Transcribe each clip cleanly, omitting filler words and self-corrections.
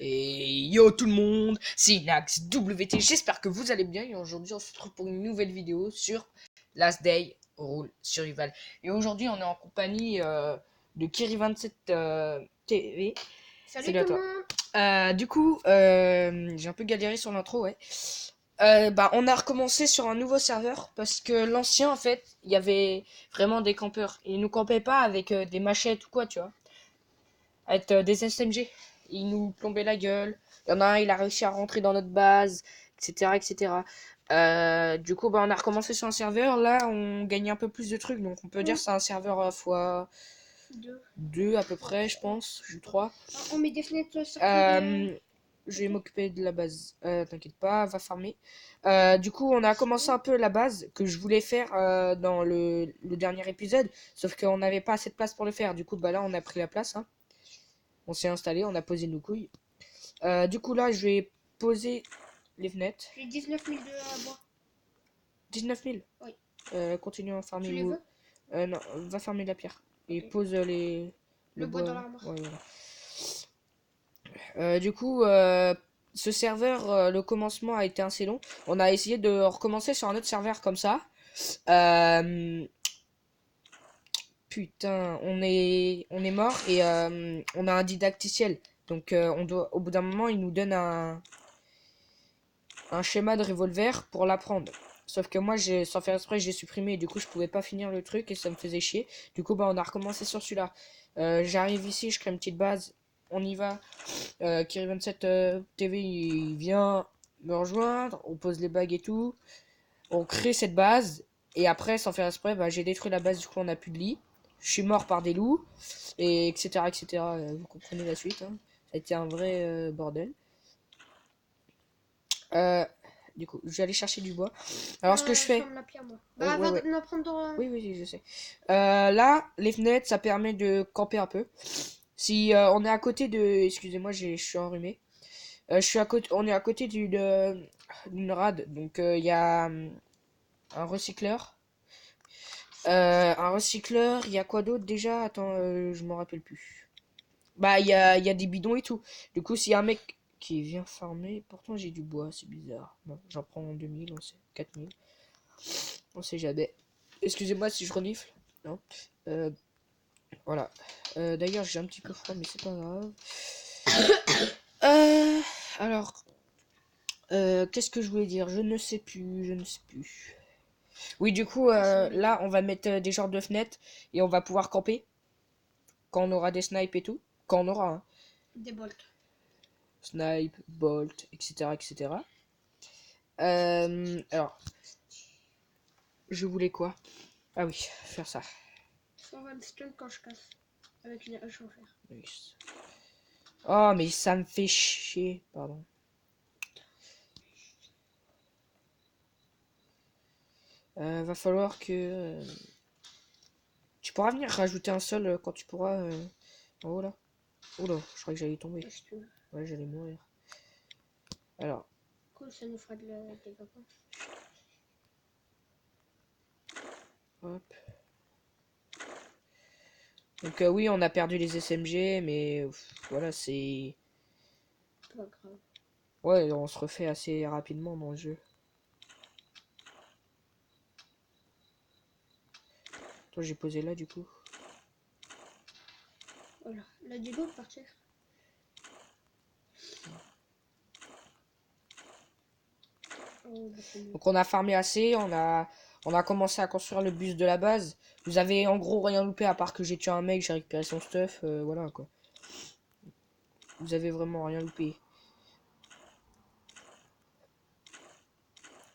Et yo tout le monde, c'est Nax WT, j'espère que vous allez bien et aujourd'hui on se retrouve pour une nouvelle vidéo sur Last Day Rule Survival. Et aujourd'hui on est en compagnie de Kiri27 TV. Salut à tout le toi. monde. Du coup, j'ai un peu galéré sur l'intro, ouais. On a recommencé sur un nouveau serveur parce que l'ancien en fait, il y avait vraiment des campeurs. Ils nous campaient pas avec des machettes ou quoi, tu vois. Avec des SMG. Ils nous plombaient la gueule. Il y en a un, il a réussi à rentrer dans notre base, etc. etc. Du coup, on a recommencé sur un serveur. Là, on gagne un peu plus de trucs. Donc, on peut dire que c'est un serveur fois Deux. 2 à peu près, je pense. 3. On met des fenêtres sur Je vais m'occuper de la base. T'inquiète pas, va farmer. Du coup, on a commencé un peu la base que je voulais faire dans le dernier épisode. Sauf qu'on n'avait pas assez de place pour le faire. Du coup, là, on a pris la place. Hein. On s'est installé, on a posé nos couilles. Du coup, là, je vais poser les fenêtres. J'ai 19 000 de bois. 19 000 Oui. Continue à farmer. Tu les veux? Non, va farmer la pierre. Et Ok. pose Le bois dans l'armoire. Ouais, voilà. Du coup, ce serveur, le commencement a été assez long. On a essayé de recommencer sur un autre serveur comme ça. Putain, on est mort et on a un didacticiel. Donc, au bout d'un moment, il nous donne un schéma de revolver pour l'apprendre. Sauf que moi, sans faire exprès, j'ai supprimé. Et du coup, je pouvais pas finir le truc et ça me faisait chier. Du coup, on a recommencé sur celui-là. J'arrive ici, je crée une petite base. On y va. Kiri27 TV, il vient me rejoindre. On pose les bagues et tout. On crée cette base. Et après, sans faire exprès, j'ai détruit la base. Du coup, on a plus de lit. Je suis mort par des loups. Et etc. etc. Vous comprenez la suite. Hein. Ça a été un vrai bordel. Du coup, je vais aller chercher du bois. Alors, ce que je fais. La pierre, moi. Ouais, ouais, ouais. Va prendre. Oui, oui, je sais. Là, les fenêtres, ça permet de camper un peu. Si on est à côté de. Excusez-moi, je suis enrhumé. On est à côté d'une rade. Donc, il y a un recycleur. Il y a quoi d'autre déjà? Attends, je m'en rappelle plus. Il y a des bidons et tout. Du coup, s'il y a un mec qui vient farmer, pourtant j'ai du bois, c'est bizarre. Bon, j'en prends 2000, on sait, 4000. On sait jamais. Excusez-moi si je renifle. Non. Voilà. D'ailleurs, j'ai un petit peu froid, mais c'est pas grave. Euh, alors, qu'est-ce que je voulais dire? Je ne sais plus, je ne sais plus. Oui, du coup, là, on va mettre des genres de fenêtres et on va pouvoir camper quand on aura des snipes et tout. Quand on aura, hein. Des bolts. Snipe, bolt, etc., etc. Alors, je voulais quoi? Ah oui, faire ça. On va le stun quand je casse. Avec une hache en fer. Oui. Oh, mais ça me fait chier. Pardon. Va falloir que... Tu pourras venir rajouter un sol quand tu pourras... en haut là. Oh là, je crois que j'allais tomber. Ouais, j'allais mourir. Alors. Cool, ça nous fera des vacances. Hop. Donc oui, on a perdu les SMG, mais voilà, c'est... Pas grave. Ouais, on se refait assez rapidement dans le jeu. Toi, j'ai posé là, du coup. Voilà, là du coup, partir. Donc on a farmé assez, on a commencé à construire le bus de la base. Vous avez en gros rien loupé à part que j'ai tué un mec, j'ai récupéré son stuff, voilà quoi. Vous avez vraiment rien loupé.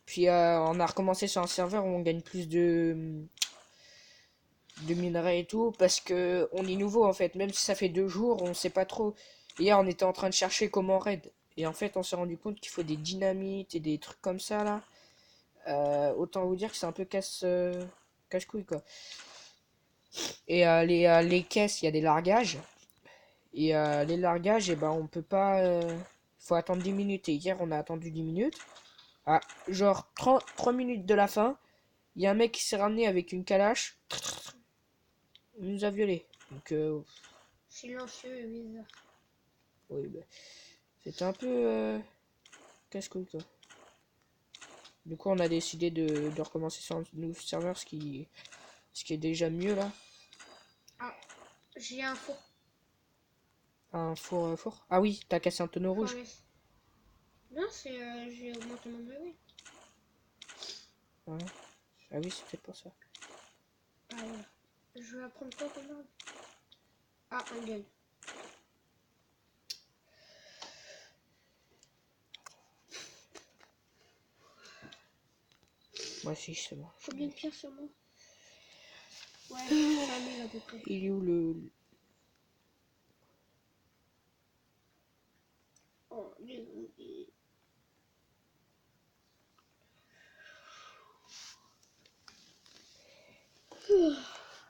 Puis on a recommencé sur un serveur où on gagne plus de minerais et tout parce que on est nouveau en fait. Même si ça fait 2 jours, on sait pas trop. Hier on était en train de chercher comment raid. Et en fait on s'est rendu compte qu'il faut des dynamites et des trucs comme ça là. Autant vous dire que c'est un peu cache-couille quoi. Et les caisses, il y a des largages. Et les largages, on peut pas. Faut attendre 10 minutes. Et hier, on a attendu 10 minutes. Ah, genre 3 minutes de la fin, il y a un mec qui s'est ramené avec une calache. Il nous a violé. Donc, silencieux et bizarre. oui, C'était un peu casse-couille quoi. Du coup, on a décidé de recommencer sur un nouveau serveur, ce qui est déjà mieux là. Ah, j'ai un four. Un four, four. Ah oui, t'as cassé un tonneau rouge. Furnace. Non, c'est j'ai augmenté mon level. Ouais. Ah oui, c'est peut-être pour ça. Ah voilà. Je vais apprendre quoi comme arme? Ah, un gun. Moi aussi, c'est bon. Combien de pierres sur moi? Ouais, 5000 à peu près. Il est où le... Oh, désolé.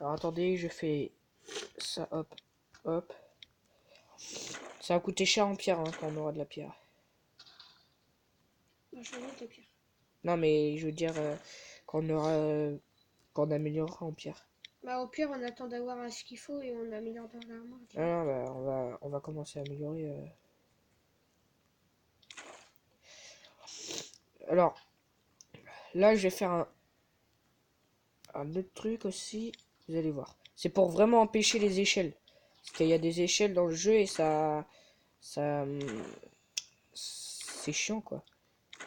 Alors attendez, je fais ça, hop, hop. Ça va coûter cher en pierre hein, quand on aura de la pierre. Bah, j'en ai des pierres. Non mais je veux dire quand on aura... quand on améliorera en pierre. Bah, au pire, on attend d'avoir ce qu'il faut et on améliore dans l'armoire. Ah non, bah, on va commencer à améliorer. Alors, là je vais faire un autre truc aussi. Vous allez voir. C'est pour vraiment empêcher les échelles. Parce qu'il y a des échelles dans le jeu et ça, c'est chiant quoi.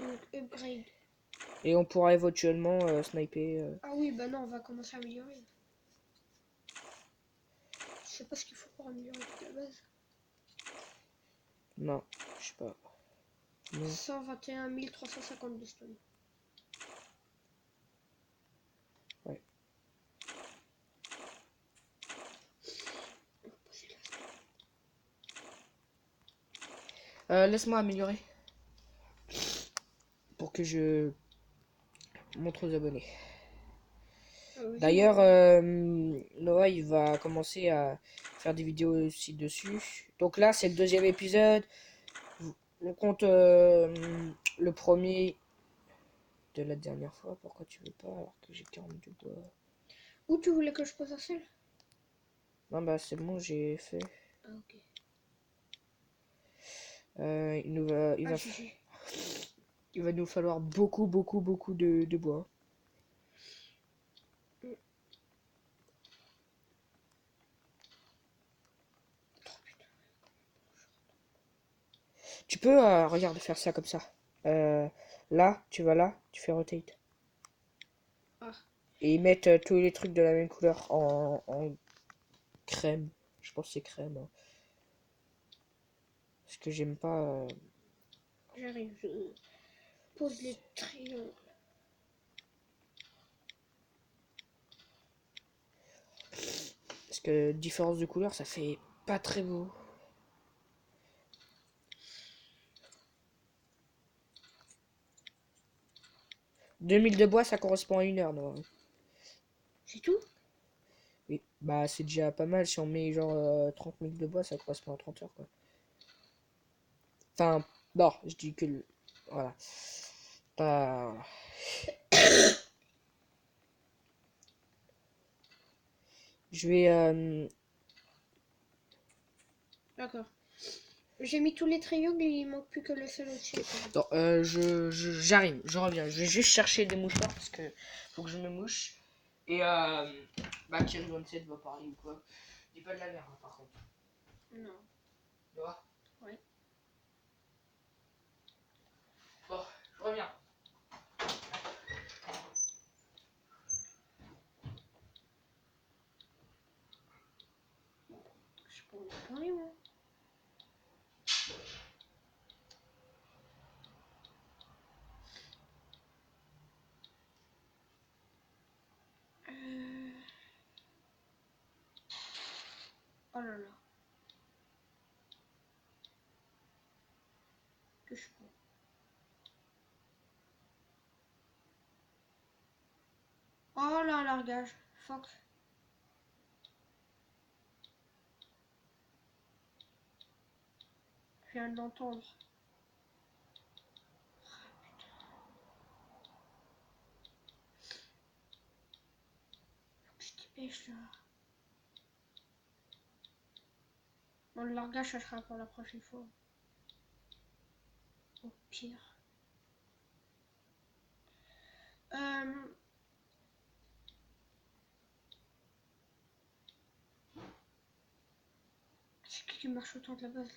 Donc, upgrade. Et on pourra éventuellement sniper. Ah oui, bah non, on va commencer à améliorer. Je sais pas ce qu'il faut pour améliorer toute la base. Non, je sais pas. Non. 121 352 stone. Ouais. Laisse-moi améliorer. Pour que je montre aux abonnés. D'ailleurs, Noah, il va commencer à faire des vidéos aussi dessus. Donc là, c'est le deuxième épisode. On compte le premier de la dernière fois. Pourquoi tu veux pas alors que j'ai 42 bois? Où tu voulais que je pose un sel? Non, bah c'est bon, j'ai fait. Ah, ok. Il Ah, va, GG. il va nous falloir beaucoup, beaucoup, beaucoup de bois. Mm. Tu peux, regarde, faire ça comme ça. Là, tu vas là, tu fais rotate. Ah, Et ils mettent tous les trucs de la même couleur en crème. Je pense que c'est crème. Hein. Parce que j'aime pas. j'arrive. Je pose les triangles. Parce que différence de couleur, ça fait pas très beau. « 2000 de bois, ça correspond à 1 heure, non? C'est tout? Oui, bah c'est déjà pas mal. Si on met genre 30 000 de bois, ça correspond à 30 heures, quoi. Enfin, non, je dis que le... Voilà. Pas... Je vais... D'accord. J'ai mis tous les triangles et il manque plus que le seul au-dessus. Non, j'arrive, je reviens. Je vais juste chercher des mouchoirs parce que faut que je me mouche. Et bah Kiri 27 va parler ou quoi. Dis pas de la merde hein, par contre. Non. Tu vois? Ouais. Bon, je reviens. Je pourrais parler, moi. Oh là là. Que je peux. Oh là, largage. Fuck. Je viens de l'entendre. Faut que je dépêche là. Bon, le largage, ça sera pour la prochaine fois. Au pire. Euh... C'est qui marche autant de la base?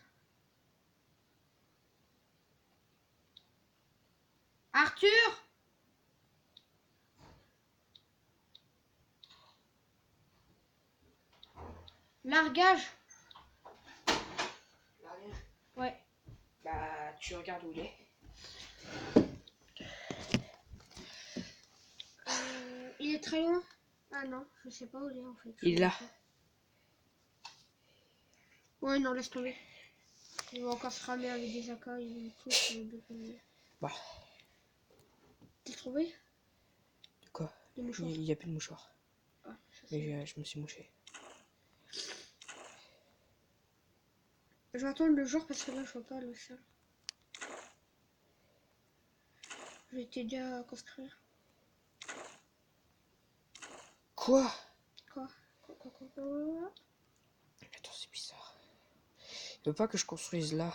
Arthur! Largage? Ouais. Bah, tu regardes où il est. Il est très loin? Ah non, je sais pas où il est en fait. Il est là. Ouais, non, laisse tomber. Il va encore se ramer avec des AK et tout. Bah. T'as trouvé? De quoi? Des mouchoirs. Il y a plus de mouchoirs. Ah, Mais je me suis mouché. Je vais attendre le jour parce que là je vois pas le sol. Je vais t'aider à construire. Quoi? Quoi? Attends, c'est bizarre. Il veut pas que je construise là.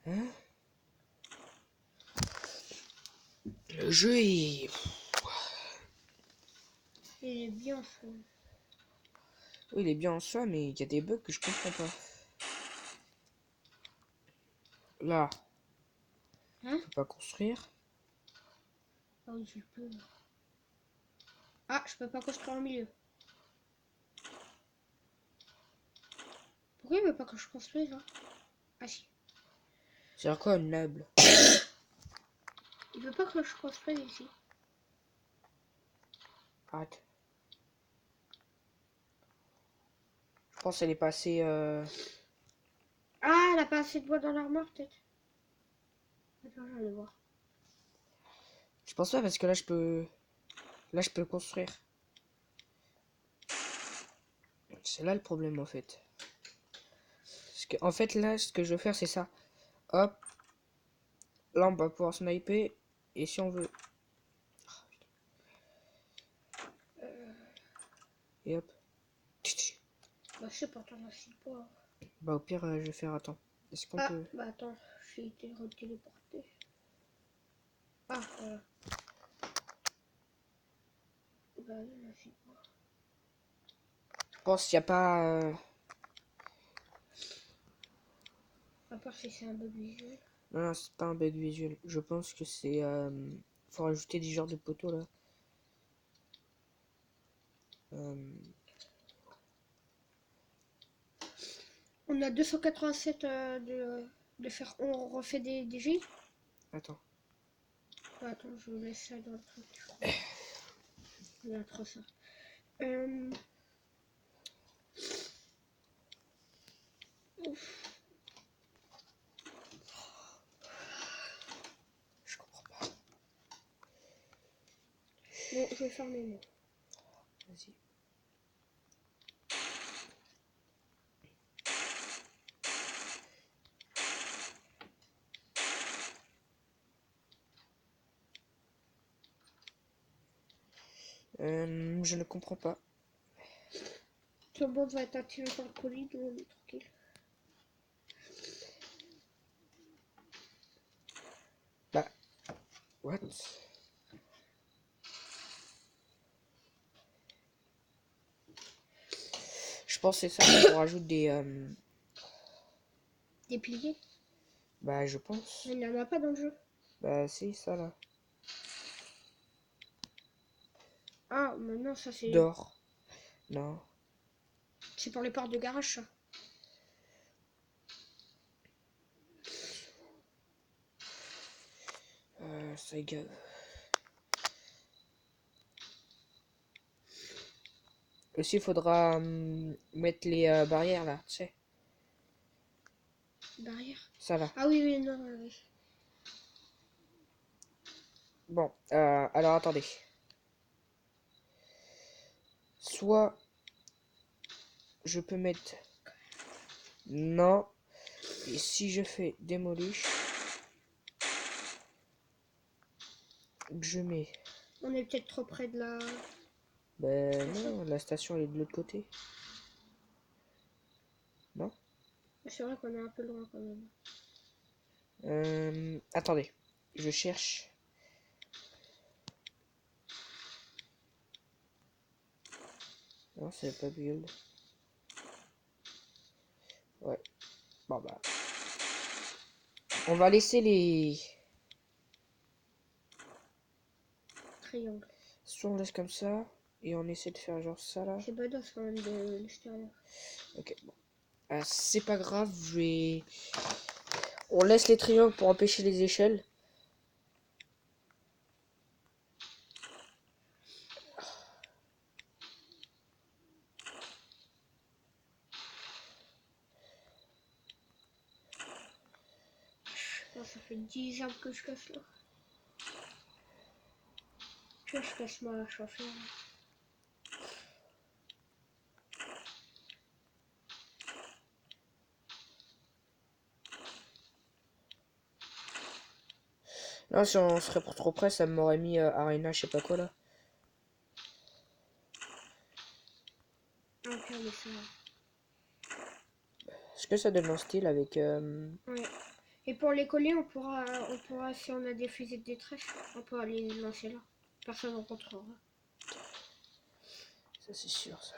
Hein? Le jeu est... Il est bien fait. Oui, il est bien en soi, mais il y a des bugs que je comprends pas. Là. Hein? Je peux pas construire. Ah oui, je peux. Ah, je peux pas construire au milieu. Pourquoi il veut pas que je construise là? Ah si. C'est quoi un noble? Il veut pas que je construise ici. Arrête. Je pense qu'elle est passée... Ah, elle a pas assez de bois dans l'armoire peut-être. Attends, je vais aller voir. Je pense pas parce que là je peux... Là je peux construire. C'est là le problème en fait. Parce que, en fait là ce que je veux faire c'est ça. Hop. Là on va pouvoir sniper. Et si on veut... Et hop. Bah je sais pas, t'en as 6 bois. Bah au pire je vais faire... Attends. Est-ce qu'on peut... Bah attends, j'ai été retéléporté. Ah, voilà. Bah il y en a 6 bois. Je pense qu'il n'y a pas... À part si c'est un bug visuel. Non, non, c'est pas un bug visuel. Je pense que c'est... Faut rajouter des genres de poteaux là. On a 287 de faire. On refait des J. Attends. Attends, je laisse ça dans le truc. Il y a trop ça. Je comprends pas. Bon, je vais faire mes mots. Vas-y. Je ne comprends pas. Tout le monde va être attiré par le colis, donc on est tranquille. Bah. What? Je pense que c'est ça qu'on rajoute des... Des piliers? Bah je pense. Mais il n'y en a pas dans le jeu. Bah si, ça là. Ah, maintenant ça c'est. D'or. Non. C'est pour les portes de garage ça. Ça égale. Aussi, il faudra mettre les barrières là, tu sais. Barrière. Ça là. Ah oui, oui, non, oui. Bon, alors attendez. Soit je peux mettre... Non. Et si je fais démolish... que je mets. On est peut-être trop près de la... Ben non, la station elle est de l'autre côté. Non? C'est vrai qu'on est un peu loin quand même. Attendez, je cherche. Non, c'est pas build. Ouais. Bon bah. On va laisser les... Triangle. Si on laisse comme ça, et on essaie de faire genre ça là. C'est badass quand même de l'extérieur. Ok, bon. C'est pas grave, je vais... On laisse les triangles pour empêcher les échelles. Oh, ça fait 10 arbres que je casse là. Tu vois, je casse ma hache à fer. Là, si on serait pour trop près, ça m'aurait mis Arena, je sais pas quoi là. Ok, mais ça va. Est-ce que ça donne un style avec... Ouais. Et pour les coller, on pourra, si on a des fusées de détresse, on peut aller les lancer là. Personne ne rencontrera. Ça c'est sûr ça.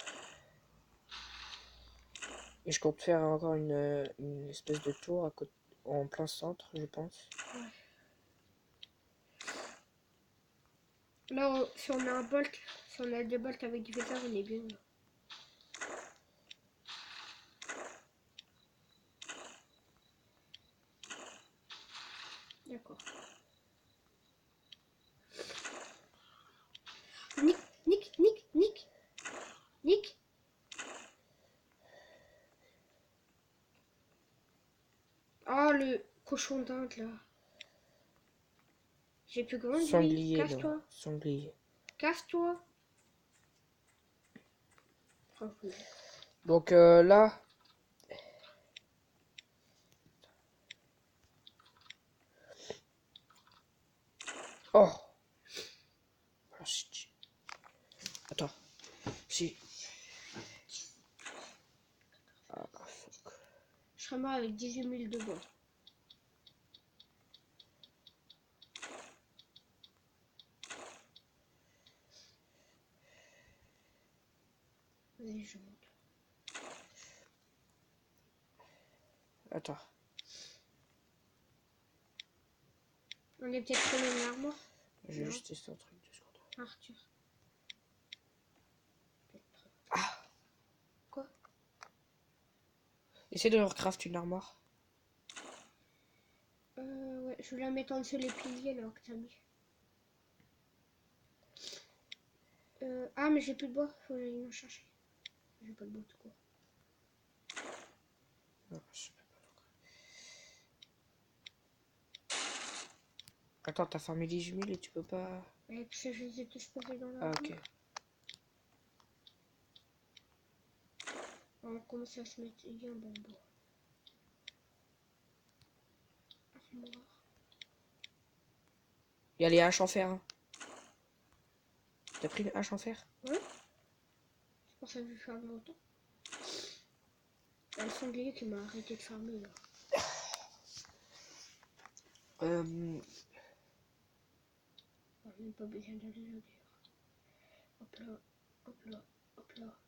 Et je compte faire encore une espèce de tour à côté, en plein centre, je pense. Ouais. Là, si on a un bolt, si on a deux bolts avec du phaser, on est bien. D'accord. Nick, Nick, Nick, Nick, Nick. Oh, le cochon d'Inde là. J'ai plus grand de lui. Sanglier, non. Casse-toi. Sanglier. Casse-toi. Oh, oui. Donc là... Oh, ah, attends. Si. Ah, fuck. Je serais mort avec 18 000 de bois. Vas-y, je monte. Attends. On est peut-être trop loin de l'armor. J'ai Non. juste testé un truc, 2 secondes. Arthur. Ah, Quoi? essaie de recraft une armoire. Ouais, je vais la mettre en dessous les piliers là que t'as mis. Ah, mais j'ai plus de bois. Faut aller en chercher. J'ai pas de bois tout court. Non, je peux pas. Attends, t'as farmé 18 000 et tu peux pas... Ouais, parce que je les ai tous posés dans la Ah, boue. ok. On commence à se mettre. Il y a un bon bois. Armoire. Il y a les haches en fer. Hein. T'as pris une hache en fer? Ouais. C'est pour ça que je vais faire longtemps. Il y a le sanglier qui m'a arrêté de farmer là. On n'a même pas besoin d'aller là d'ailleurs. Hop là, hop là, hop là.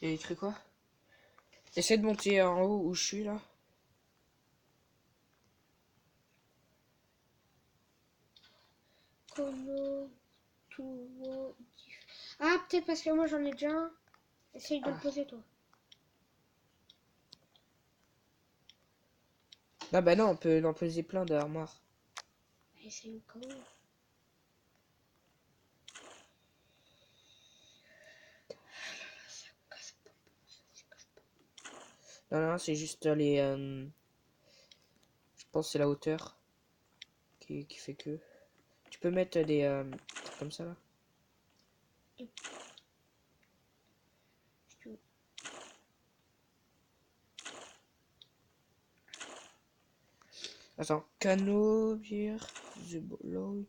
Il y a écrit quoi? Essaie de monter en haut où je suis là. Colo, tout, ah, peut-être parce que moi j'en ai déjà un. Essaye de le Ah. poser toi. Ah bah non, on peut en poser plein d'armoires. Essaye au cas où. Non, non, c'est juste les... je pense que c'est la hauteur qui fait que... Tu peux mettre des trucs comme ça là. Attends, canot, bière, the below.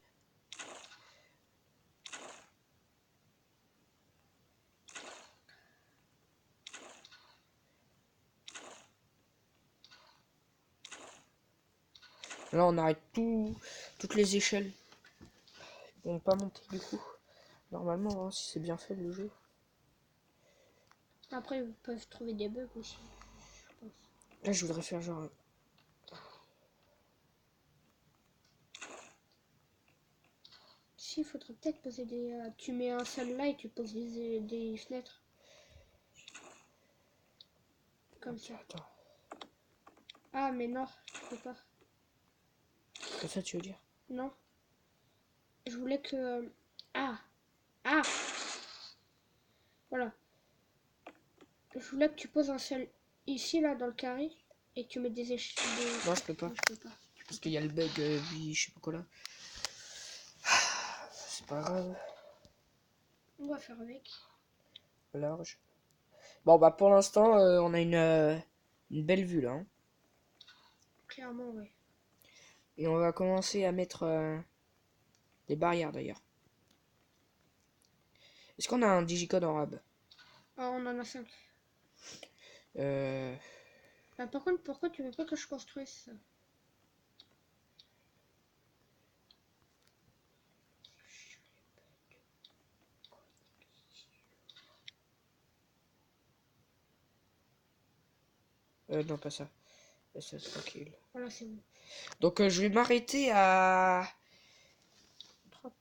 Là, on arrête toutes les échelles. Ils vont pas monter du coup. Normalement, hein, si c'est bien fait le jeu. Après, ils peuvent trouver des bugs aussi, je pense. Là, je voudrais faire genre. Si, il faudrait peut-être poser des. Tu mets un seul là et tu poses des fenêtres. Comme ça. Attends, Ah, mais non, tu peux pas. comme ça, tu veux dire? Non. Je voulais que. Ah! Ah! Voilà. Je voulais que tu poses un seul ici, là, dans le carré. Et que tu mets des échelles. Non, je peux pas. Non, je peux pas. Parce qu'il y a le bug, oui, je sais pas quoi là. C'est pas grave. On va faire avec. Large. Bon, bah pour l'instant, on a une belle vue là. Hein. Clairement, ouais. Et on va commencer à mettre des barrières d'ailleurs. Est-ce qu'on a un digicode en rab? Ah, on en a 5. euh... Bah, par contre, pourquoi tu veux pas que je construise ça? Non, pas ça. Ça, tranquille. Voilà, c'est bon. Donc, je vais m'arrêter à 30.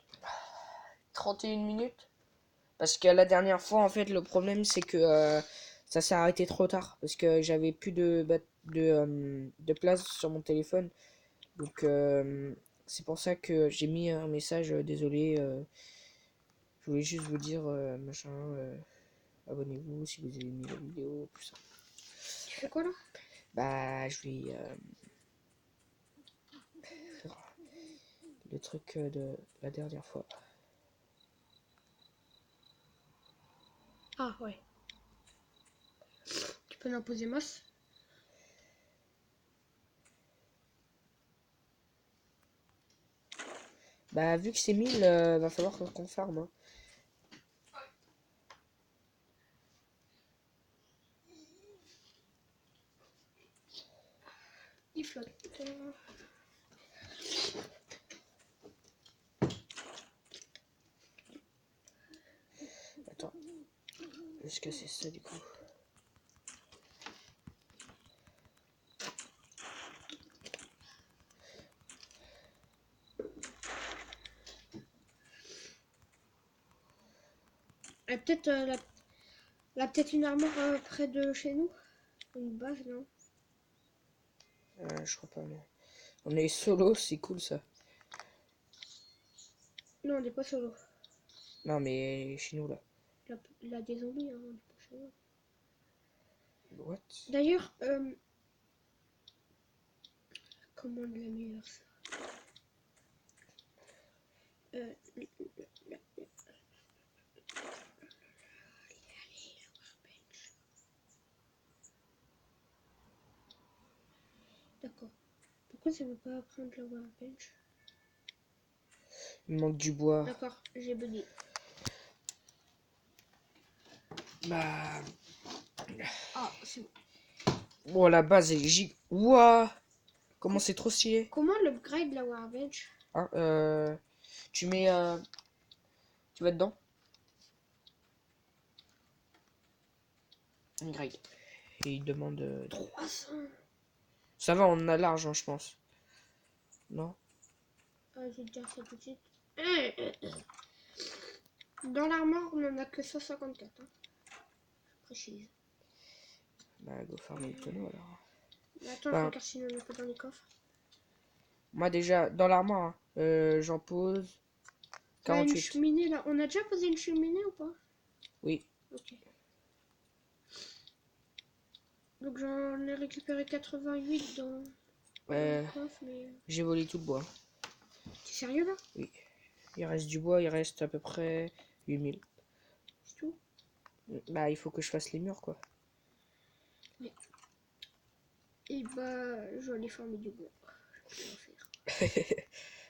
31 minutes. Parce que la dernière fois, en fait, le problème, c'est que ça s'est arrêté trop tard. Parce que j'avais plus de place sur mon téléphone. Donc, c'est pour ça que j'ai mis un message. Désolé. Je voulais juste vous dire, machin. Abonnez-vous si vous avez aimé la vidéo. Tout ça. Tu fais quoi là? Bah, je vais faire le truc de la dernière fois. Ah, ouais. Tu peux l'imposer masse? Bah, vu que c'est 1000, va falloir qu'on farme. Hein. Il flotte. Attends. Est-ce que c'est ça du coup? Et peut-être peut-être une armoire près de chez nous? Une base, non? Je crois pas, non. On est solo, c'est cool ça. Non, on n'est pas solo. Non, mais chez nous là. Il a des zombies, hein, on n'est pas solo. What? D'ailleurs, comment on la meilleure ça? D'accord. Pourquoi ça veut pas prendre la workbench? Il manque du bois. D'accord, j'ai bugué. Bah. Ah, c'est bon. Bon, la base est giga. Ouah! Comment c'est trop stylé. Comment l'upgrade la workbench? Hein, tu mets. Tu vas dedans. Greg. Et il demande. 300. Ça va, on a l'argent, je pense. Non? Ah, j'ai déjà fait tout de suite. Dans l'armoire, on en a que 154. Hein. Je précise. Bah, go farmer le tonneau alors. Mais attends, Bah, je regarde si on en a pas dans les coffres. moi déjà, dans l'armoire, hein, j'en pose Bah, une 48. cheminée là. On a déjà posé une cheminée ou pas? Oui. Ok. Donc j'en ai récupéré 88 dans le coffre, mais. J'ai volé tout le bois. T'es sérieux là? Oui. Il reste du bois, il reste à peu près 8000. C'est tout? Bah, il faut que je fasse les murs, quoi. Oui. Et bah, je vais aller former du bois.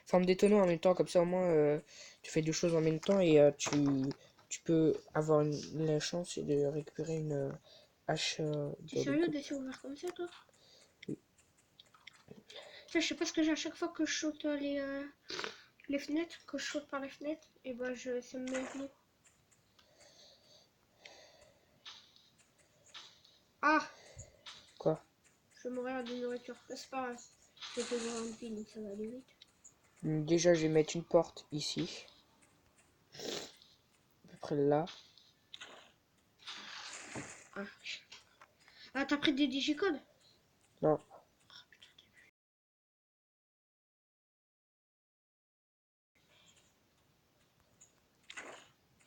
Forme des tonneaux en même temps, comme ça au moins tu fais deux choses en même temps et tu peux avoir la chance de récupérer une hache T'es de sérieux découpe. d'être ouvert comme ça, toi? Oui. Ça, je sais pas ce que j'ai à chaque fois que je saute les fenêtres, que je saute par les fenêtres, et bah ça me met venu. Ah, Quoi? je vais mourir de nourriture. C'est pas grave. Je vais te voir un pile, ça va aller vite. Déjà je vais mettre une porte ici. À peu près là. Ah, ah t'as pris des digicodes? Non.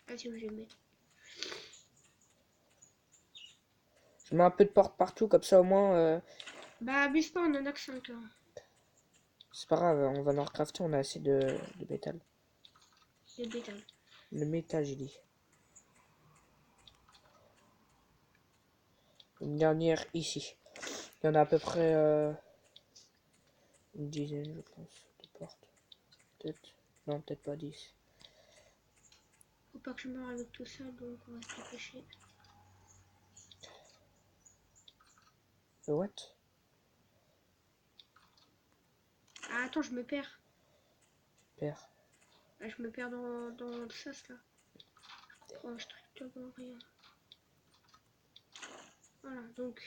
Vas-y, où je vais mettre. Je mets un peu de porte partout, comme ça au moins Bah, abuse pas, on en a que 5 là. c'est pas grave, on va en recrafter, on a assez de métal. De bétal. Le métal j'ai dit. Une dernière ici. Il y en a à peu près une dizaine je pense de portes. Peut-être. Non, peut-être pas 10. Faut pas que je meure avec tout ça, donc on va se dépêcher. What? Ah, attends, je me perds. Père. Ah, je me perds dans le sas là. Oh, strictement rien. Voilà, donc,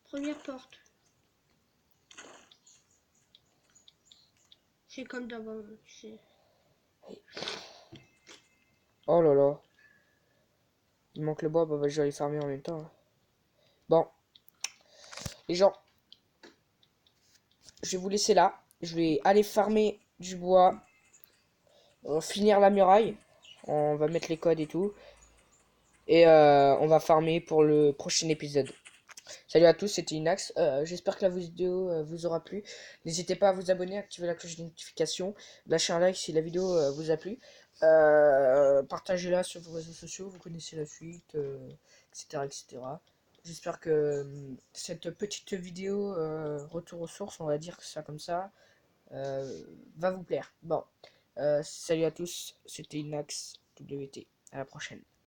première porte. C'est comme d'avant, tu sais. Oh là là. Il manque le bois, bah, je vais aller farmer en même temps, hein. Bon, les gens, je vais vous laisser là. Je vais aller farmer du bois. Finir la muraille. On va mettre les codes et tout. Et on va farmer pour le prochain épisode. Salut à tous, c'était Inax. J'espère que la vidéo vous aura plu. N'hésitez pas à vous abonner, activer la cloche de notification, lâcher un like si la vidéo vous a plu. Partagez-la sur vos réseaux sociaux, vous connaissez la suite, etc. etc. J'espère que cette petite vidéo retour aux sources, on va dire que ça comme ça, va vous plaire. Bon, salut à tous, c'était Inax WT. À la prochaine.